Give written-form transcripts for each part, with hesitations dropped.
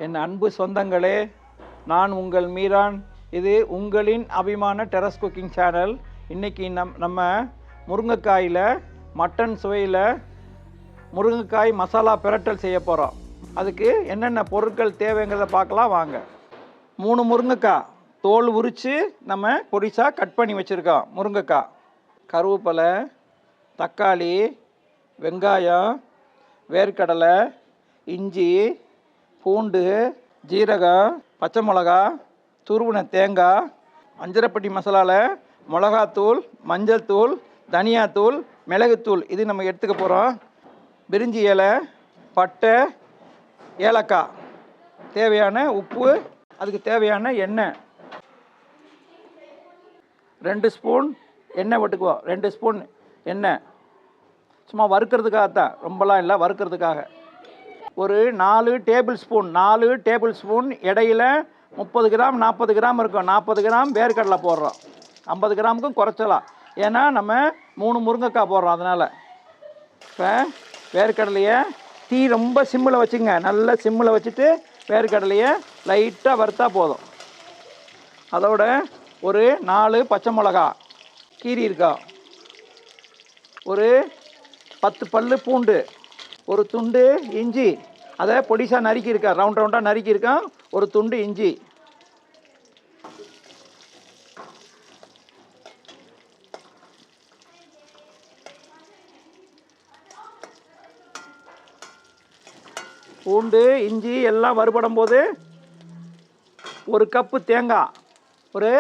என் அன்பு சொந்தங்களே, நான் உங்கள் மீரான். இது உங்களின் அபிமான டெரஸ் குக்கிங் சேனல். இன்றைக்கி நம்ம முருங்கைக்காயில் மட்டன் சுவையில் முருங்கைக்காய் மசாலா பிரட்டல் செய்ய போகிறோம். அதுக்கு என்னென்ன பொருட்கள் தேவைங்கிறத பார்க்கலாம் வாங்க. 3 முருங்கைக்காய் தோல் உரித்து நம்ம பொடிசாக கட் பண்ணி வச்சுருக்கோம். முருங்கைக்காய், கருவேப்பிலை, தக்காளி, வெங்காயம், வேர்க்கடலை, இஞ்சி, பூண்டு, ஜீரகம், பச்சை மிளகா, துருவின தேங்காய், அஞ்சரப்பட்டி மசாலாவில் மிளகாத்தூள், மஞ்சள் தூள், தனியாத்தூள், மிளகுத்தூள் இது நம்ம எடுத்துக்க போகிறோம். பிரிஞ்சி இலை, பட்டை, ஏலக்காய், தேவையான உப்பு, அதுக்கு தேவையான எண்ணெய். 2 ஸ்பூன் எண்ணெய் விட்டுக்குவோம். 2 ஸ்பூன் எண்ணெய் சும்மா வறுக்கிறதுக்காகத்தான், ரொம்பலாம் இல்லை, வறுக்கிறதுக்காக. ஒரு 4 டேபிள் ஸ்பூன் இடையில 30 கிராம் 40 கிராம் இருக்கும். 40 கிராம் வேர்க்கடலை போடுறோம். 50 கிராமுக்கும் குறைச்சலாம், ஏன்னா நம்ம 3 முருங்கைக்காய் போடுறோம். அதனால் இப்போ வேர்க்கடலையை தீ ரொம்ப சிம்மில் வச்சுங்க. நல்லா சிம்மில் வச்சுட்டு வேர்க்கடலையை லைட்டாக வறுத்தா போதும். அதோட ஒரு 4 பச்சை மிளகா கீரி இருக்கா, ஒரு 10 பல்லு பூண்டு, ஒரு துண்டு இஞ்சி, அதை பொடிசாக நறுக்கியிருக்கேன், ரவுண்டாக நறுக்கியிருக்கேன். ஒரு துண்டு இஞ்சி, பூண்டு இஞ்சி எல்லாம் வறுபடும் போது 1 கப்பு தேங்காய், ஒரு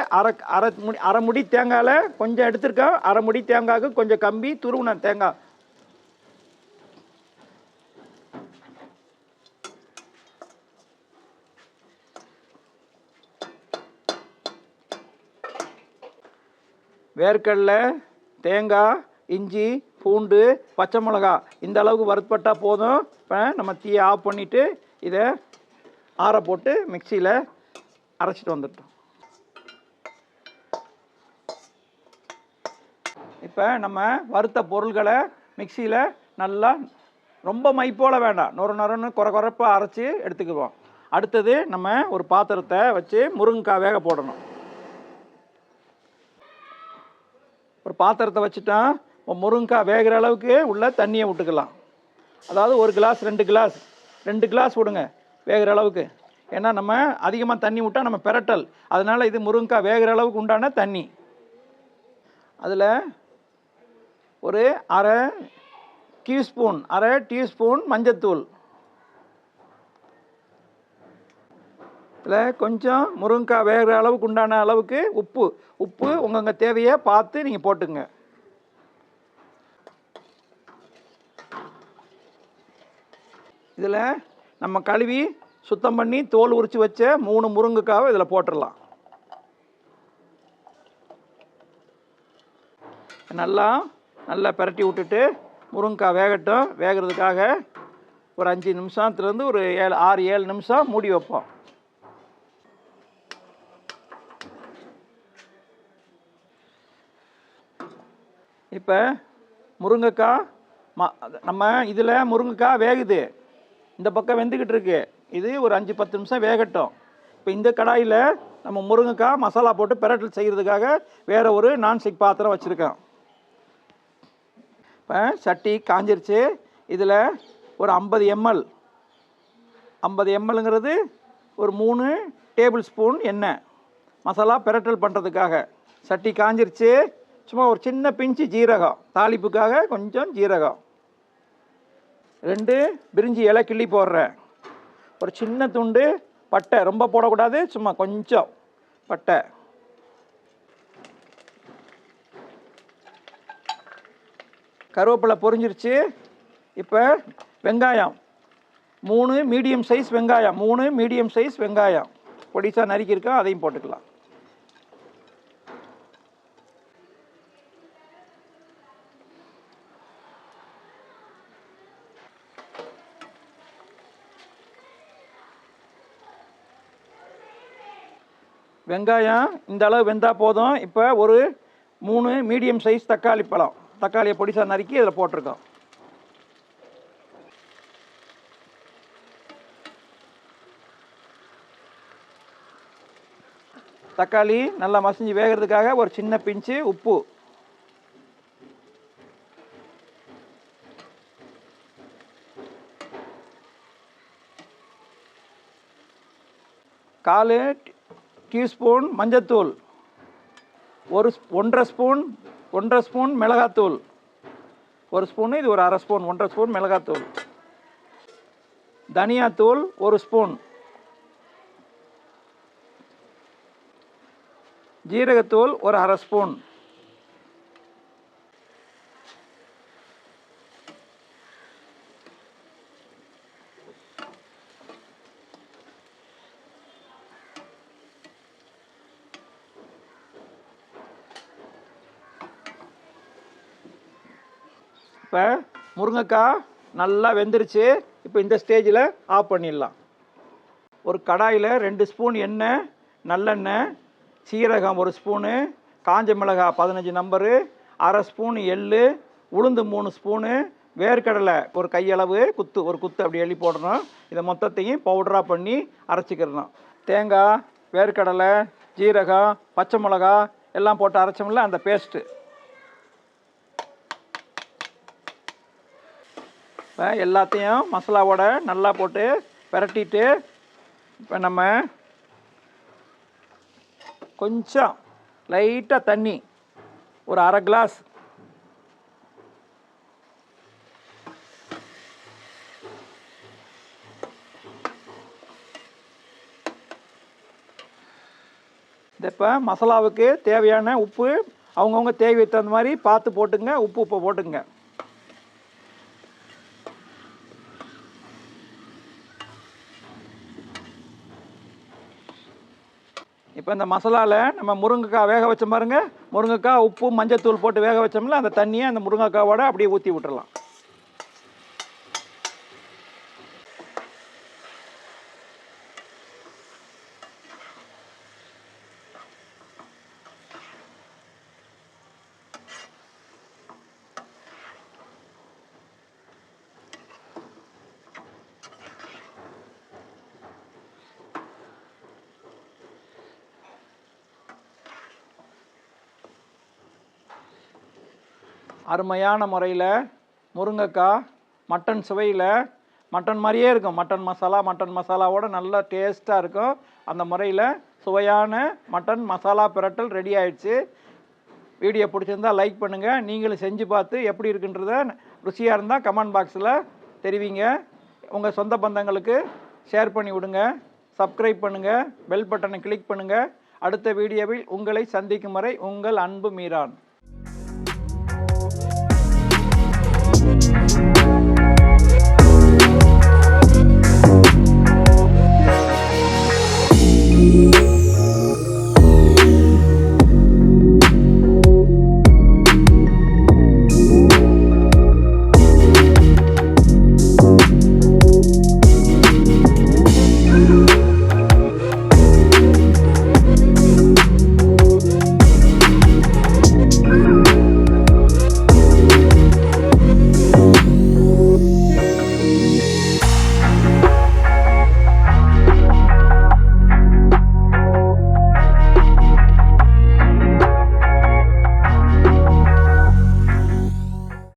அரை முடி தேங்காயில் கொஞ்சம் எடுத்துருக்கேன். அரை முடி தேங்காய்க்கு கொஞ்சம் கம்பி துருவின தேங்காய். வேர்க்கடலை, தேங்காய், இஞ்சி, பூண்டு, பச்சை மிளகா இந்த அளவுக்கு வறுப்பட்டால் போதும். இப்போ நம்ம தீயை ஆஃப் பண்ணிவிட்டு இதை ஆற போட்டு மிக்சியில் அரைச்சிட்டு வந்துட்டோம். இப்போ நம்ம வறுத்த பொருள்களை மிக்சியில் நல்லா ரொம்ப மைப்போல் வேண்டாம், நொறுன்னு குறைப்பாக அரைச்சி எடுத்துக்குவோம். அடுத்தது நம்ம ஒரு பாத்திரத்தை வச்சு முருங்கைக்காய் வேக போடணும். ஒரு பாத்திரத்தை வச்சுட்டா முருங்கைக்காய் வேகிற அளவுக்கு உள்ள தண்ணியை விட்டுக்கலாம். அதாவது 1 கிளாஸ் 2 கிளாஸ் விடுங்க வேகிற அளவுக்கு. ஏன்னா நம்ம அதிகமாக தண்ணி விட்டால் நம்ம பிரட்டல், அதனால் இது முருங்கைக்காய் வேகிற அளவுக்கு உண்டான தண்ணி. அதில் ஒரு அரை டீஸ்பூன் மஞ்சத்தூள், இதில் கொஞ்சம் முருங்கைக்காய் வேகிற அளவுக்கு உண்டான அளவுக்கு உப்பு உங்கள் தேவையை பார்த்து நீங்கள் போட்டுங்க. இதில் நம்ம கழுவி சுத்தம் பண்ணி தோல் உரித்து வச்ச 3 முருங்கைக்காவை இதில் போட்டுடலாம். நல்லா பிரட்டி விட்டுட்டு முருங்கைக்காய் வேகட்டும். வேகிறதுக்காக ஒரு 5 நிமிஷத்துலேருந்து ஒரு 6-7 நிமிஷம் மூடி வைப்போம். இப்போ முருங்கைக்காய் நம்ம இதில் முருங்கைக்காய் வேகுது, இந்த பக்கம் வெந்துக்கிட்டு இருக்கு. இது ஒரு 5-10 நிமிஷம் வேகட்டும். இப்போ இந்த கடாயில் நம்ம முருங்கைக்காய் மசாலா போட்டு பிரட்டல் செய்கிறதுக்காக வேறு ஒரு நான்ஸ்டிக் பாத்திரம் வச்சுருக்கோம். இப்போ சட்டி காஞ்சிருச்சு. இதில் ஒரு 50 mlங்கிறது ஒரு 3 டேபிள் ஸ்பூன் எண்ணெய், மசாலா பிரட்டல் பண்ணுறதுக்காக. சட்டி காஞ்சிருச்சு. சும்மா ஒரு சின்ன பிஞ்சு ஜீரகம், தாளிப்புக்காக கொஞ்சம் ஜீரகம், 2 பிரிஞ்சி இலை கிள்ளி போடுறேன். ஒரு சின்ன துண்டு பட்டை, ரொம்ப போடக்கூடாது, சும்மா கொஞ்சம் பட்டை. கருவேப்பிலை பொரிஞ்சிருச்சு. இப்போ வெங்காயம் 3 மீடியம் சைஸ் வெங்காயம் பொடிசாக நறுக்கியிருக்கோம், அதையும் போட்டுக்கலாம். வெங்காயம் இந்த அளவு வெந்தால் போதும். இப்போ ஒரு 3 மீடியம் சைஸ் தக்காளியை பொடிசாக நறுக்கி இதில் போட்டிருக்கோம். தக்காளி நல்லா மசிஞ்சு வேகிறதுக்காக ஒரு சின்ன பிஞ்சு உப்பு, கால் டீஸ்பூன் மஞ்சத்தூள், ஒன்றரை ஸ்பூன் மிளகாத்தூள், ஒரு ஸ்பூன், இது ஒரு அரை ஸ்பூன், 1.5 ஸ்பூன் மிளகாத்தூள், தனியாத்தூள் 1 ஸ்பூன், ஜீரகத்தூள் ஒரு அரை ஸ்பூன், இப்போ முருங்கைக்காய் நல்லா வெந்துருச்சு. இப்போ இந்த ஸ்டேஜில் ஆஃப் பண்ணிடலாம். ஒரு கடாயில் 2 ஸ்பூன் எண்ணெய், நல்லெண்ணெய், சீரகம் 1 ஸ்பூனு, காஞ்ச மிளகாய் 15 நம்பரு, அரை ஸ்பூன் எள்ளு, உளுந்து 3 ஸ்பூனு, வேர்க்கடலை ஒரு கையளவு ஒரு குத்து அப்படி எள்ளி போடணும். இதை மொத்தத்தையும் பவுடராக பண்ணி அரைச்சிக்கிறணும். தேங்காய், வேர்க்கடலை, ஜீரகம், பச்சை மிளகா எல்லாம் போட்டு அரைச்சோம்ல அந்த பேஸ்ட்டு. இப்போ எல்லாத்தையும் மசாலாவோட நல்லா போட்டு பிரட்டிட்டு, இப்போ நம்ம கொஞ்சம் லைட்டாக தண்ணி ஒரு அரை கிளாஸ், இப்போ மசாலாவுக்கு தேவையான உப்பு அவங்கவுங்க தேவைக்கு தகுந்த மாதிரி பார்த்து போட்டுங்க. உப்பு இப்போ போட்டுங்க. இப்போ இந்த மசாலாவில் நம்ம முருங்கைக்காய் வேக வச்ச பாருங்க, முருங்கைக்காய் உப்பு மஞ்சத்தூள் போட்டு வேக வச்சோம்ல அந்த தண்ணியை அந்த முருங்கைக்காவோட அப்படியே ஊற்றி விட்டுறலாம். அருமையான முறையில் முருங்கைக்காய் மட்டன் சுவையில் மட்டன் மாதிரியே இருக்கும். மட்டன் மசாலாவோட நல்லா டேஸ்ட்டாக இருக்கும். அந்த முறையில் சுவையான மட்டன் மசாலா பிரட்டல் ரெடி ஆயிடுச்சு. வீடியோ பிடிச்சிருந்தால் லைக் பண்ணுங்கள். நீங்களும் செஞ்சு பார்த்து எப்படி இருக்குன்றத ருசியாக இருந்தால் கமெண்ட் பாக்ஸில் தெரிவிங்க. உங்கள் சொந்த பந்தங்களுக்கு ஷேர் பண்ணி விடுங்க. சப்ஸ்கிரைப் பண்ணுங்கள். பெல் பட்டனை கிளிக் பண்ணுங்கள். அடுத்த வீடியோவில் உங்களை சந்திக்கும் வரை உங்கள் அன்பு மீரான்.